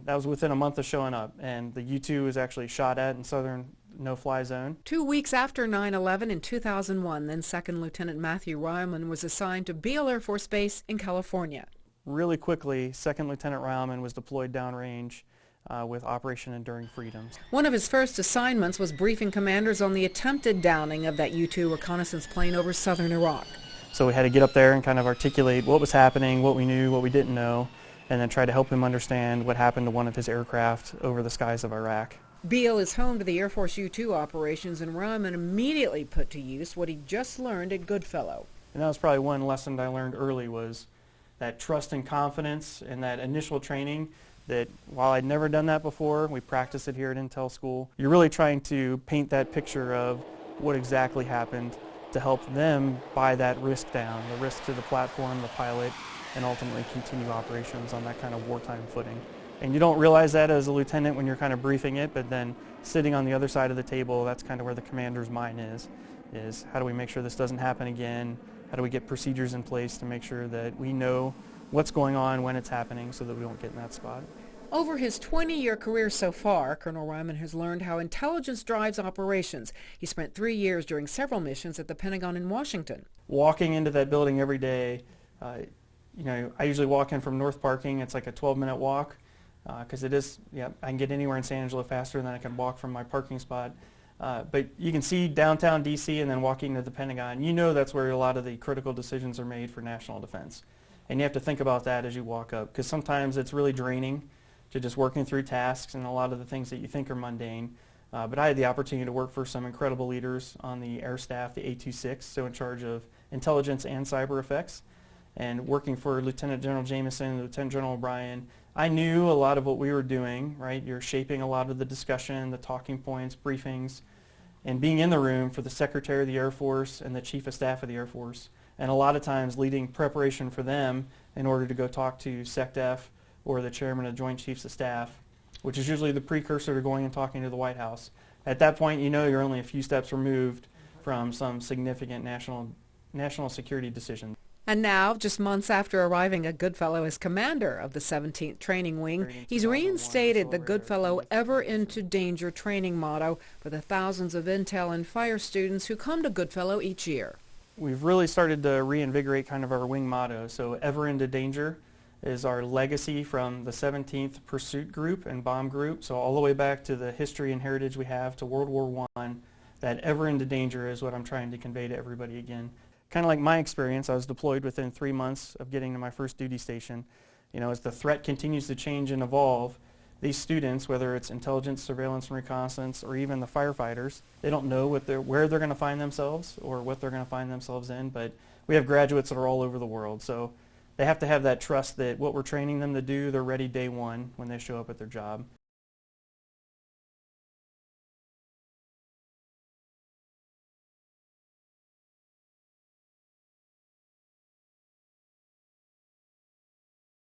That was within a month of showing up, and the U-2 was actually shot at in southern no-fly zone. 2 weeks after 9/11 in 2001, then Second Lieutenant Matthew Reilman was assigned to Beale Air Force Base in California. Really quickly, Second Lieutenant Reilman was deployed downrange with Operation Enduring Freedom. One of his first assignments was briefing commanders on the attempted downing of that U-2 reconnaissance plane over southern Iraq. So we had to get up there and kind of articulate what was happening, what we knew, what we didn't know, and then try to help him understand what happened to one of his aircraft over the skies of Iraq. Beale is home to the Air Force U-2 operations, and Reilman immediately put to use what he just learned at Goodfellow. And that was probably one lesson I learned early, was that trust and confidence and that initial training, that while I'd never done that before, we practiced it here at Intel School. You're really trying to paint that picture of what exactly happened to help them buy that risk down, the risk to the platform, the pilot, and ultimately continue operations on that kind of wartime footing. And you don't realize that as a lieutenant when you're kind of briefing it, but then sitting on the other side of the table, that's kind of where the commander's mind is how do we make sure this doesn't happen again? How do we get procedures in place to make sure that we know what's going on when it's happening so that we don't get in that spot? Over his 20-year career so far, Colonel Reilman has learned how intelligence drives operations. He spent 3 years during several missions at the Pentagon in Washington. Walking into that building every day, I usually walk in from North Parking. It's like a 12-minute walk because I can get anywhere in San Angelo faster than I can walk from my parking spot. But you can see downtown D.C. and then walking to the Pentagon. You know that's where a lot of the critical decisions are made for national defense. And you have to think about that as you walk up, because sometimes it's really draining to just working through tasks and a lot of the things that you think are mundane. But I had the opportunity to work for some incredible leaders on the air staff, the A26, so in charge of intelligence and cyber effects. And working for Lieutenant General Jameson and Lieutenant General O'Brien, I knew a lot of what we were doing, right? You're shaping a lot of the discussion, the talking points, briefings, and being in the room for the Secretary of the Air Force and the Chief of Staff of the Air Force, and a lot of times leading preparation for them in order to go talk to SecDef or the Chairman of Joint Chiefs of Staff, which is usually the precursor to going and talking to the White House. At that point, you know you're only a few steps removed from some significant national security decision. And now, just months after arriving at Goodfellow as commander of the 17th Training Wing, he's reinstated the Goodfellow Ever Into Danger training motto for the thousands of intel and fire students who come to Goodfellow each year. We've really started to reinvigorate kind of our wing motto. So Ever Into Danger is our legacy from the 17th Pursuit Group and Bomb Group. So all the way back to the history and heritage we have to World War I, that Ever Into Danger is what I'm trying to convey to everybody again. Kind of like my experience, I was deployed within 3 months of getting to my first duty station. As the threat continues to change and evolve, these students, whether it's intelligence, surveillance, and reconnaissance, or even the firefighters, they don't know where they're going to find themselves or what they're going to find themselves in, but we have graduates that are all over the world, so they have to have that trust that what we're training them to do, they're ready day one when they show up at their job.